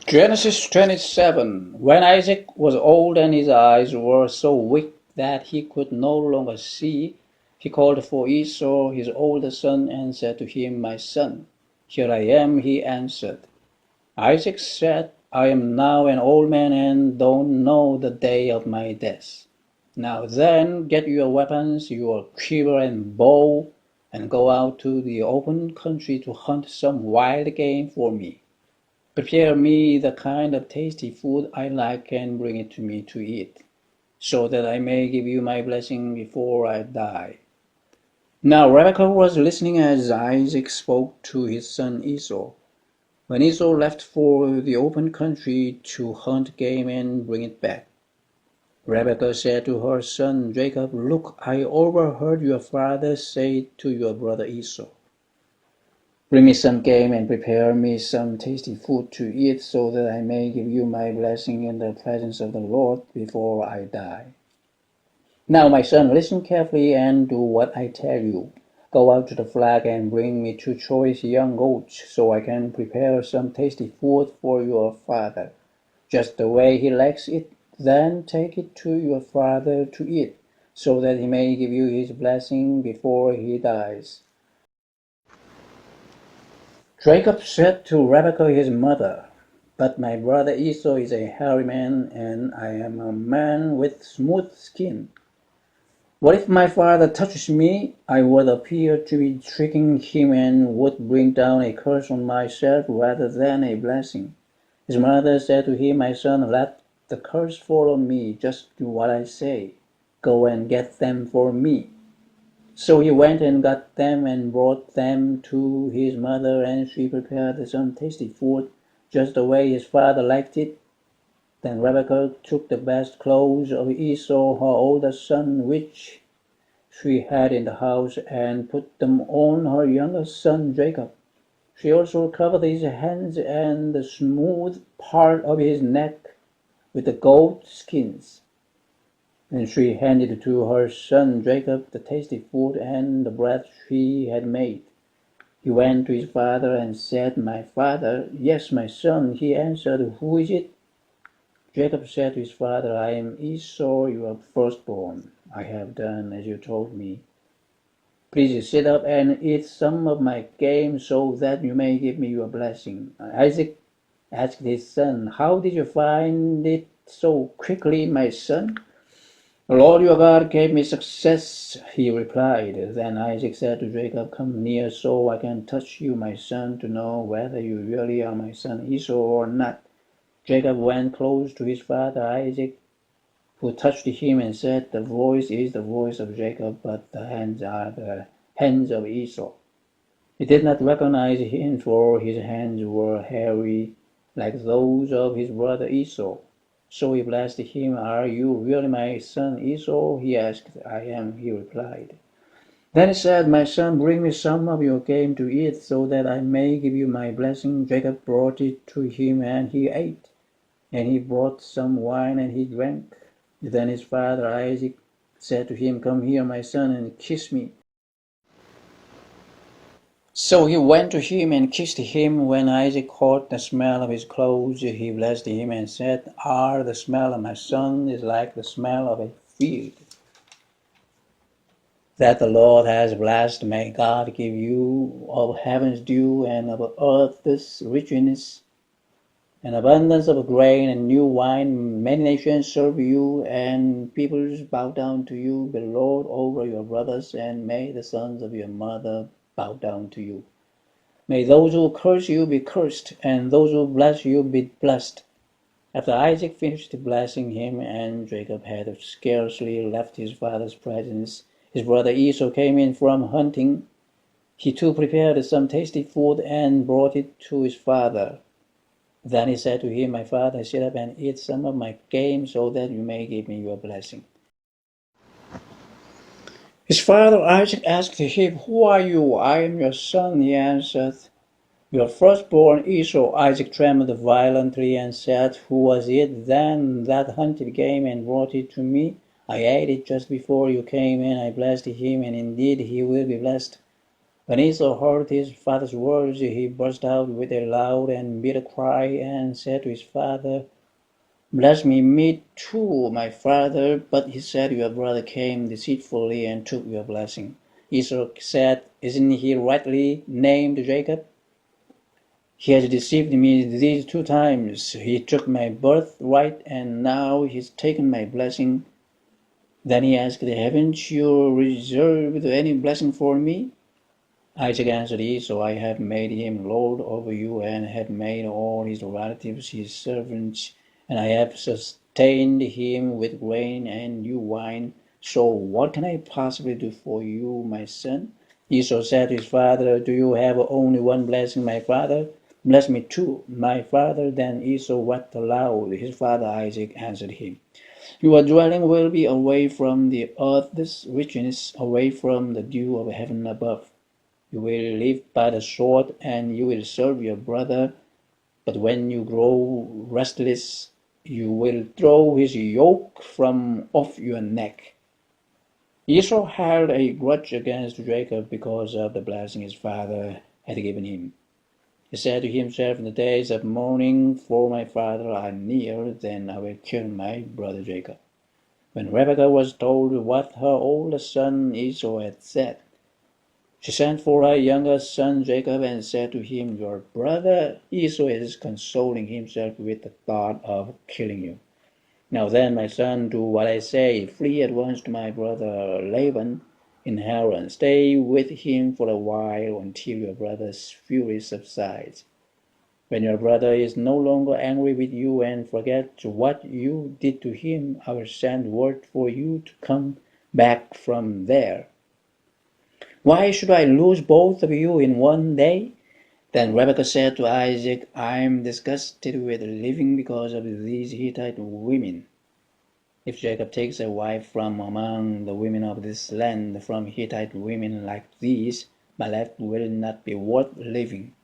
Genesis 27. When Isaac was old and his eyes were so weak that he could no longer see, he called for Esau, his older son, and said to him, "My son." "Here I am," he answered. Isaac said, "I am now an old man and don't know the day of my death. Now then, get your weapons, your quiver and bow, and go out to the open country to hunt some wild game for me. Prepare me the kind of tasty food I like and bring it to me to eat, so that I may give you my blessing before I die." Now Rebekah was listening as Isaac spoke to his son Esau. When Esau left for the open country to hunt game and bring it back, Rebekah said to her son Jacob, "Look, I overheard your father say to your brother Esau, 'Bring me some game and prepare me some tasty food to eat, so that I may give you my blessing in the presence of the Lord before I die.' Now, my son, listen carefully and do what I tell you. Go out to the flock and bring me 2 choice young goats, so I can prepare some tasty food for your father, just the way he likes it. Then take it to your father to eat, so that he may give you his blessing before he dies." Jacob said to Rebekah his mother, "But my brother Esau is a hairy man, and I am a man with smooth skin. What if my father touches me? I would appear to be tricking him and would bring down a curse on myself rather than a blessing." His mother said to him, "My son, let the curse fall on me. Just do what I say. Go and get them for me." So he went and got them and brought them to his mother, and she prepared some tasty food, just the way his father liked it. Then Rebekah took the best clothes of Esau, her older son, which she had in the house, and put them on her younger son Jacob. She also covered his hands and the smooth part of his neck with the goat skins. And she handed to her son Jacob the tasty food and the bread she had made. He went to his father and said, "My father." "Yes, my son," he answered. "Who is it?" Jacob said to his father, "I am Esau, your firstborn. I have done as you told me. Please sit up and eat some of my game, so that you may give me your blessing." Isaac asked his son, "How did you find it so quickly, my son?" "The Lord your God gave me success," he replied. Then Isaac said to Jacob, "Come near so I can touch you, my son, to know whether you really are my son Esau or not." Jacob went close to his father Isaac, who touched him and said, "The voice is the voice of Jacob, but the hands are the hands of Esau." He did not recognize him, for his hands were hairy like those of his brother Esau. So he blessed him. "Are you really my son Esau?" he asked. "I am," he replied. Then he said, "My son, bring me some of your game to eat, so that I may give you my blessing." Jacob brought it to him, and he ate. And he brought some wine, and he drank. Then his father Isaac said to him, "Come here, my son, and kiss me." So he went to him and kissed him. When Isaac caught the smell of his clothes, he blessed him and said, "The smell of my son is like the smell of a field that the Lord has blessed. May God give you of heaven's dew and of earth's richness, an abundance of grain and new wine. Many nations serve you, and peoples bow down to you. Be Lord over your brothers, and may the sons of your mother bow down to you. May those who curse you be cursed, and those who bless you be blessed." After Isaac finished blessing him, and Jacob had scarcely left his father's presence, his brother Esau came in from hunting. He too prepared some tasty food and brought it to his father. Then he said to him, "My father, sit up and eat some of my game, so that you may give me your blessing." His father Isaac asked him, "Who are you?" "I am your son," he answered. "Your firstborn Esau." Isaac trembled violently and said, "Who was it then that hunted game and brought it to me? I ate it just before you came in. I blessed him, and indeed he will be blessed. When Esau heard his father's words, he burst out with a loud and bitter cry and said to his father, "Bless me too, my father." But he said, "Your brother came deceitfully and took your blessing." Esau said, "Isn't he rightly named Jacob? He has deceived me these 2 times. He took my birthright, and now he's taken my blessing." Then he asked, "Haven't you reserved any blessing for me?" Isaac answered Esau, "I have made him lord over you, and have made all his relatives his servants, and I have sustained him with grain and new wine. So what can I possibly do for you, my son?" Esau said to his father, "Do you have only one blessing, my father? Bless me too, my father." Then Esau wept aloud. His father Isaac answered him, "Your dwelling will be away from the earth's richness, away from the dew of heaven above. You will live by the sword, and you will serve your brother. But when you grow restless, you will throw his yoke from off your neck." Esau held a grudge against Jacob because of the blessing his father had given him. He said to himself, "The days of mourning for my father are near, then I will kill my brother Jacob." When Rebekah was told what her older son Esau had said, she sent for her younger son Jacob and said to him, "Your brother Esau is consoling himself with the thought of killing you. Now then, my son, do what I say. Flee at once to my brother Laban in Haran. Stay with him for a while until your brother's fury subsides. When your brother is no longer angry with you and forgets what you did to him, I will send word for you to come back from there. Why should I lose both of you in one day?" Then Rebekah said to Isaac, "I am disgusted with living because of these Hittite women. If Jacob takes a wife from among the women of this land, from Hittite women like these, my life will not be worth living."